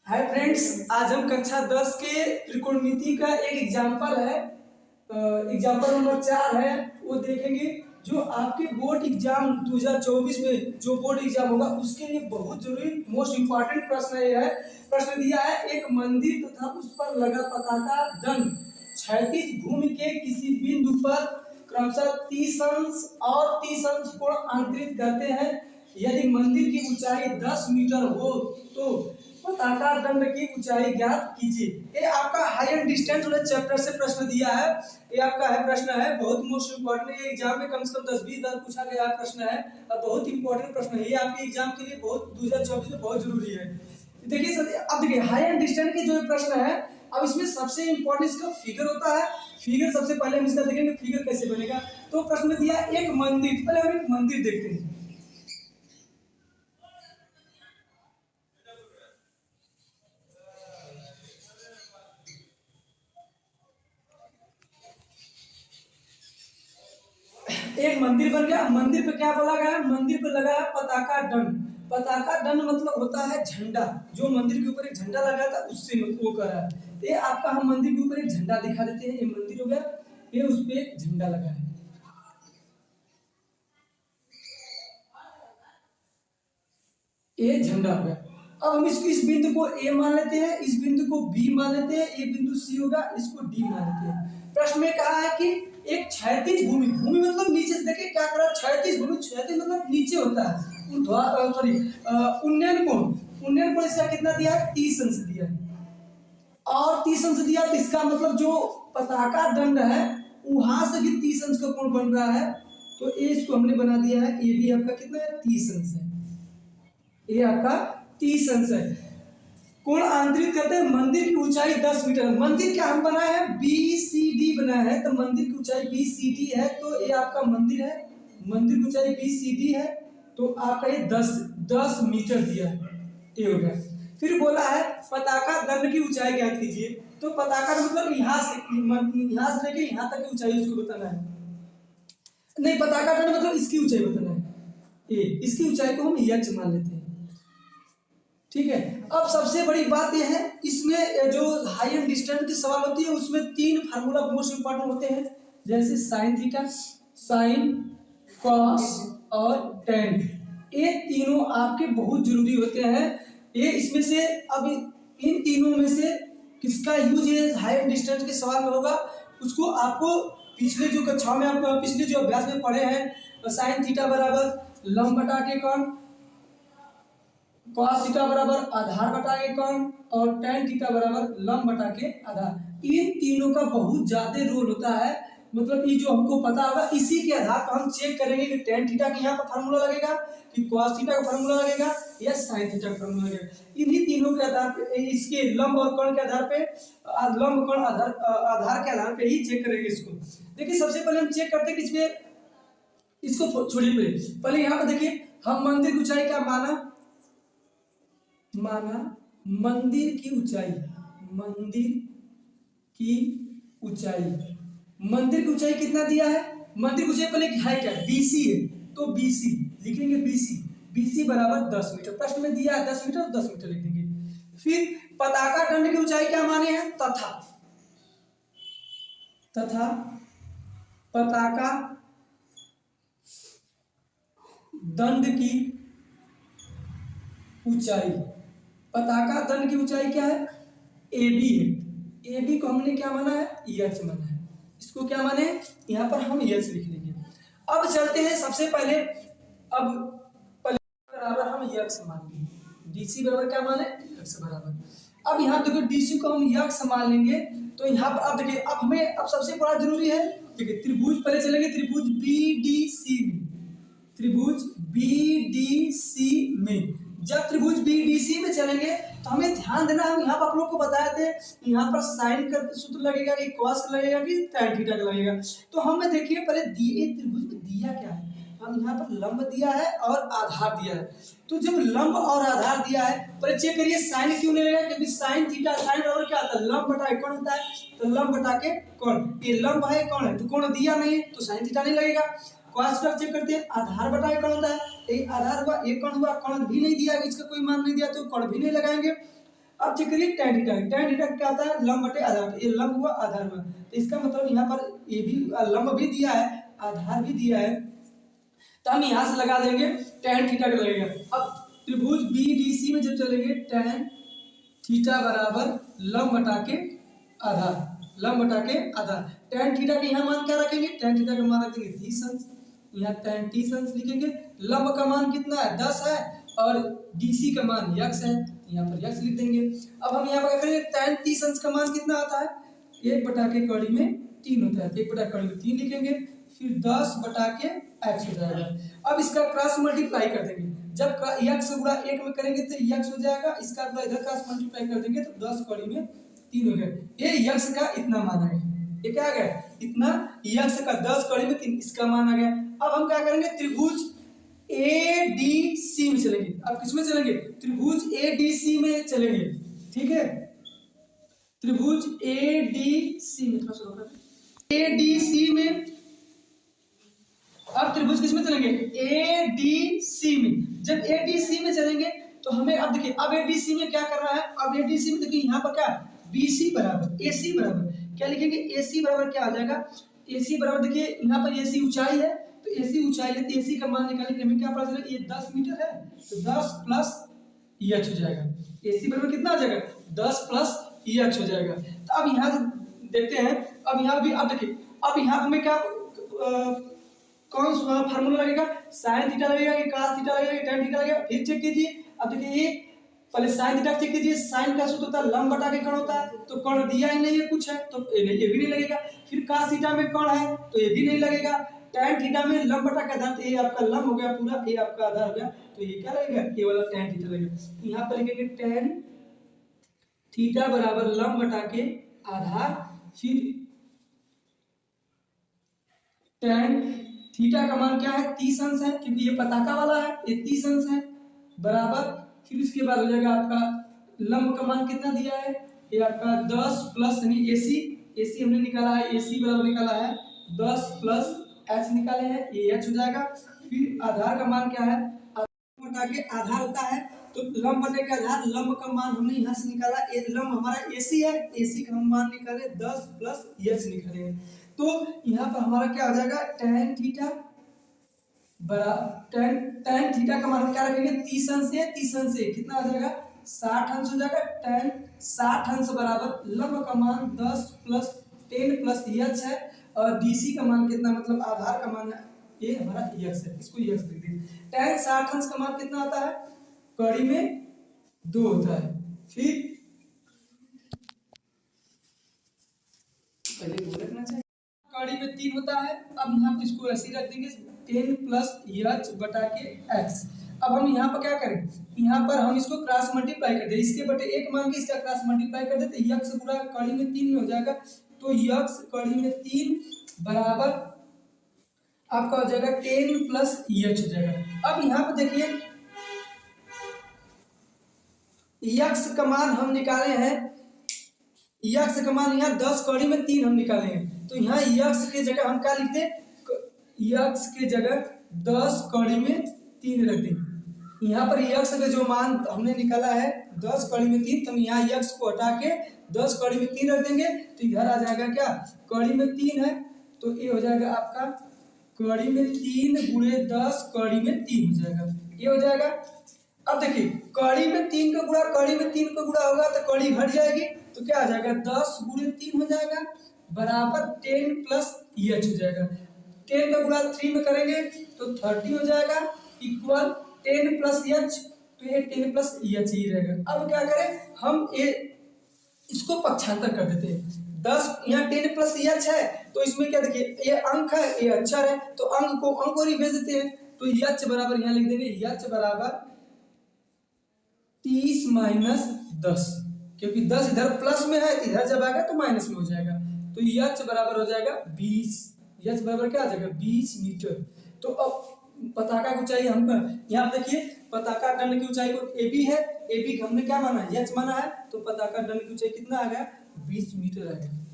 Hi friends, आज हम कक्षा 10 के त्रिकोणमिति का एक एग्जाम्पल है, एग्जाम्पल नंबर 4 है, वो देखेंगे। जो आपके बोर्ड एग्जाम 2024 में जो बोर्ड एग्जाम होगा उसके लिए बहुत जरूरी मोस्ट इंपॉर्टेंट प्रश्न ये है। प्रश्न दिया है, एक मंदिर तथा उस पर लगा पताका दंड क्षैतिज भूमि के किसी बिंदु पर क्रमशः 30 अंश और 30 अंश कोण अंतरित करते हैं। यदि मंदिर की ऊंचाई 10 मीटर हो तो पताका दंड की ऊंचाई ज्ञात कीजिए। ये आपका हाई एंड डिस्टेंस वाले चैप्टर से प्रश्न दिया है। ये आपका है प्रश्न है, बहुत मोस्ट इंपॉर्टेंट है। एग्जाम में कम से कम 10-20 बार पूछा गया प्रश्न है और बहुत इंपॉर्टेंट प्रश्न है। ये आपके एग्जाम के लिए बहुत 2024 में बहुत जरूरी है। देखिए सर, अब देखिए हाई एंड डिस्टेंस के जो प्रश्न है, अब इसमें सबसे इंपॉर्टेंट इसका फिगर होता है। फिगर सबसे पहले हम इसका देखेंगे फिगर कैसे बनेगा। तो प्रश्न में दिया एक मंदिर, पहले हम एक मंदिर देखते हैं। एक मंदिर बन गया। मंदिर पे क्या बोला गया है? मंदिर पे लगा है पताका दंड। पताका दंड मतलब होता है झंडा। जो मंदिर के ऊपर एक झंडा लगा था उससे वो कर रहा है। ये आपका हम मंदिर के ऊपर एक झंडा दिखा देते हैं। ये मंदिर हो गया, ये उस पे एक झंडा लगा है, ये झंडा हो गया। अब हम इस बिंदु को ए मान लेते हैं, इस बिंदु को बी मान लेते हैं, ये बिंदु सी होगा, इसको डी मान लेते हैं। प्रश्न में कहा है कि एक क्षैतिज भूमि, भूमि मतलब नीचे से, देखिए क्या कर रहा है, क्षैतिज भूमि, क्षैतिज मतलब नीचे होता है। सॉरी, उन्नयन कोण, उन्नयन कोण इसका कितना दिया है? 30 अंश दिया है। और 30 अंश दिया तो इसका मतलब जो पताका दंड है वहां से भी 30 अंश का कोण बन रहा है। तो ये इसको हमने बना दिया है, ये भी आपका कितना है? 30 अंश है। ये आपका 30 अंश है। कोण आंतरित करते हैं। मंदिर की ऊंचाई 10 मीटर। मंदिर क्या हम बनाए हैं? BCD बनाया है। तो मंदिर की ऊंचाई BCD है, तो ये आपका मंदिर है। मंदिर की ऊंचाई BCD है, तो आपका ये 10 मीटर दिया है। ये हो गया। फिर बोला है पताका दंड की ऊंचाई ज्ञात कीजिए। तो पताका मतलब यहाँ से लेके यहाँ तक की ऊंचाई उसको बताना है। नहीं, पताका दंड मतलब इसकी ऊंचाई बताना है। ये इसकी ऊंचाई को हम h मान लेते हैं। ठीक है। अब सबसे बड़ी बात यह है, इसमें जो हाई एंड डिस्टेंस की सवाल होती है उसमें 3 फार्मूला मोस्ट इंपॉर्टेंट होते हैं, जैसे साइन थीटा, साइन, कॉस और टेन। ये तीनों आपके बहुत जरूरी होते हैं। ये इसमें से अब इन तीनों में से किसका यूज ये हाई एंड डिस्टेंस के सवाल में होगा, उसको आपको पिछले जो कक्षाओं में आपको पिछले जो अभ्यास में पढ़े हैं, साइन थीटा बराबर लंब बटा के कोण, कॉस थीटा बराबर आधार बटा के कोण और tan थीटा बराबर लंब बटा के आधार। इन तीनों का बहुत ज्यादा रोल होता है। मतलब ये जो हमको पता होगा, इसी के आधार पर हम चेक करेंगे कि tan थीटा का यहाँ पर फार्मूला लगेगा, कि cos थीटा का फार्मूला लगेगा या sin थीटा का फार्मूला लगेगा। इन्हीं तीनों के आधार पे, इसके लंब और कोण के आधार पे, लंब कोण आधार के आधार पे ही चेक करेंगे इसको। देखिए सबसे पहले हम चेक करते हैं कि इसमें, इसको छोड़िए पहले यहाँ पर देखिए, हम मंदिर की ऊंचाई क्या माना मंदिर की ऊंचाई, मंदिर की ऊंचाई, मंदिर की ऊंचाई कितना दिया है? मंदिर की ऊंचाई पहले है क्या? BC है, तो BC लिखेंगे, BC बराबर 10 मीटर। प्रश्न में दिया है 10 मीटर, 10 मीटर लिख देंगे। फिर पताका दंड की ऊंचाई क्या माने हैं? तथा पताका दंड की ऊंचाई, पताका दंड की ऊंचाई क्या है? AB है। AB को हमने क्या माना है? h माना है। इसको क्या माने? यहाँ पर हम h लिख लेंगे। अब चलते हैं सबसे पहले, अब बराबर हम x मान लेंगे। DC बराबर क्या माने? x बराबर। अब यहाँ देखो DC को हम x मान लेंगे, तो यहाँ पर अब देखिए, अब हमें अब सबसे बड़ा जरूरी है, देखिए त्रिभुज पहले चलेंगे, त्रिभुज BDC में, त्रिभुज BDC में। जब त्रिभुज BDC में चलेंगे तो हमें ध्यान देना, हम यहाँ पर आप लोग को बताए थे, यहाँ पर साइन का सूत्र लगेगा कि कॉस का लगेगा कि tan थीटा का लगेगा। तो हमें देखिए पहले दिए त्रिभुज में दिया क्या है, हम यहाँ पर लंब दिया है और आधार दिया है। तो जब लंब और आधार दिया है, पहले चेक करिए साइन क्यों नहीं लगेगा, क्योंकि साइन थीटा, साइन बराबर क्या होता है? लंब बटा के कोण होता है। तो लंब बटा के कोण, ये लंब है कोण है, तो कोण दिया नहीं है तो साइन थीटा नहीं लगेगा। कॉस का चेक करते हैं, आधार बटा के कोण होता है, ये आधार हुआ, ये कोण हुआ, कोण भी नहीं दिया, इसका कोई मान नहीं दिया तो कोण भी नहीं लगाएंगे। अब चेक करिए tan थीटा, tan थीटा क्या आता है, लंब बटे आधार, तो ये लंब हुआ आधार हुआ, तो इसका मतलब यहाँ पर ये भी लंब भी दिया है, आधार भी दिया है, तो हम यहाँ से लगा देंगे tan थीटा का लगेगा। अब त्रिभुज BDC में जब चलेंगे tan थीटा बराबर लंब बटा के आधार, लंब बटा के आधार, tan थीटा के यहाँ मान क्या रखेंगे, tan थीटा का मान रख देंगे 30 अंश, यहाँ tan 30 अंश लिखेंगे, लंब का मान कितना है 10 है और DC का मान x है, यहाँ पर x लिख देंगे। अब हम यहाँ पर क्या करेंगे, tan 30 अंश का मान कितना आता है, 1 बटा के कड़ी में 3 होता है, 1 बटा कड़ी में 3 लिखेंगे, फिर 10 बटा के x हो जाएगा। अब इसका क्रॉस मल्टीप्लाई कर देंगे, जब x गुणा 1 में करेंगे तो x हो जाएगा, इसका गुणा इधर क्रॉस मल्टीप्लाई कर देंगे तो 10 कड़ी में 3 हो गया, ये x का इतना मान आ गया, ये क्या आ गया, इतना x का 10 कड़ी में 3 इसका मान आ गया। अब हम क्या करेंगे, त्रिभुज ADC में चलेंगे, अब किसमें चलेंगे, त्रिभुज ADC में चलेंगे, ठीक है, त्रिभुज ADC में, थोड़ा सा ADC में, अब त्रिभुज किसमें चलेंगे, ADC में। जब ADC में चलेंगे तो हमें अब देखिए, अब ADC में क्या कर रहा है, अब ADC में देखिए यहाँ पर क्या BC बराबर AC बराबर क्या लिखेंगे, AC बराबर क्या आ जाएगा, AC बराबर देखिए यहाँ पर AC ऊंचाई है, तो AC ऊंचाई है तो AC का मान निकालने के लिए हमें क्या पता चलेगा, ये 10 मीटर है तो 10 प्लस EH हो जाएगा, AC बराबर कितना आ जाएगा 10 प्लस EH हो जाएगा। तो अब यहाँ से देखते हैं, अब यहाँ भी अब देखिए, अब यहाँ हमें क्या कौन सा फार्मूला लगेगा, साइन थीटा लगेगा कि cos थीटा लगेगा कि tan थीटा लगेगा, फिर चेक कीजिए। अब देखिए ये पहले साइन थीटा चेक कीजिए, साइन का सूत्र होता है लंब बटा के कर्ण होता है, तो कर्ण दिया ही नहीं है कुछ है तो ये भी नहीं लगेगा, फिर cos थीटा में कर्ण है तो ये भी नहीं लगेगा, tan थीटा में लंब बटा के आधार, तो ये आपका लंब हो गया पूरा, ये आपका आधार हो गया, तो ये क्या लगेगा, ये वाला tan थीटा लगेगा। यहाँ पर लिखेंगे tan थीटा बराबर लंब बटा के आधार, फिर tan थीटा का मान क्या है 30 अंश है, क्योंकि ये पताका वाला है, ये 30 अंश है बराबर, फिर इसके बाद हो जाएगा आपका लंब का मान कितना दिया है, ये आपका 10 प्लस यानी AC हमने निकाला है, AC बराबर निकाला है 10 प्लस H निकाले हैं, ये H हो जाएगा। फिर आधार का मान क्या है, बटा के आधार होता है, तो लंब बटे के आधार, लंब का मान हमने यहाँ से निकाला, ये लंब हमारा AC है, AC का हम मान निकाले 10 प्लस H निकाले हैं, तो यहाँ पर हमारा क्या हो जाएगा, tan थीटा बराबर tan थीटा का मान क्या रखेंगे 30 अंश से, 30 अंश से कितना आ जाएगा 60 अंश हो जाएगा, tan 60 अंश बराबर लंब का मान 10 प्लस 10 प्लस H है, और DC का मान कितना, मतलब आधार का मान ये हमारा X है, इसको X लिख दीजिए। tan 60 अंश का मान कितना आता है, कड़ी में 2 होता है, फिर पहले 2 रखना चाहिए, कड़ी में 3 होता है। अब यहाँ पर इसको ऐसे ही रख देंगे 10 प्लस H बटा के X। अब हम यहाँ पर क्या करें, यहाँ पर हम इसको क्रॉस मल्टीप्लाई कर दे, इसके बटे 1 मान के इसका क्रॉस मल्टीप्लाई कर देते, x गुणा कड़ी में 3 में हो जाएगा, तो x कड़ी में 3 बराबर आपका हो जाएगा 10 प्लस H हो जाएगा। अब यहाँ पर देखिए x का मान हम निकाले हैं, x का मान यहाँ 10 कड़ी में 3 हम निकाले हैं, तो यहाँ x के जगह हम क्या लिखते हैं, x के जगह 10 कड़ी में 3 रख दें। यहाँ पर x का जो मान हमने निकाला है 10 कड़ी में 3, तो हम यहाँ x को हटा के 10 कड़ी में 3 रख देंगे, तो इधर आ जाएगा क्या, कड़ी में 3 है तो ये हो जाएगा आपका कड़ी में 3 गुणे 10 कड़ी में 3 हो जाएगा, ये हो जाएगा। अब देखिए कड़ी में 3 का गुणा कड़ी में 3 का गुणा होगा तो कड़ी घट जाएगी, तो क्या आ जाएगा 10 गुणे 3 हो जाएगा बराबर 10 प्लस H हो जाएगा, 10 का गुणा 3 में करेंगे तो 30 हो जाएगा इक्वल 10 प्लस H, तो ये 10 प्लस H ही रहेगा। अब क्या करें, हम ये इसको पक्षांतर कर देते हैं, 10 यहाँ 10 प्लस H है तो इसमें क्या देखिए ये अंक है, ये अक्षर है, तो अंक को रिप्लेस देते हैं, तो H बराबर यहाँ लिख देंगे, H बराबर 30 माइनस 10, क्योंकि 10 इधर प्लस में है, इधर जब आएगा तो माइनस में हो जाएगा, तो H बराबर हो जाएगा 20, H बराबर क्या आ जाएगा 20 मीटर। तो अब पताका की ऊंचाई हम यहाँ देखिए पताका दंड की ऊंचाई को AB है, AB हमने क्या माना है H माना है, तो पताका दंड की ऊंचाई कितना आ गया 20 मीटर आ गया।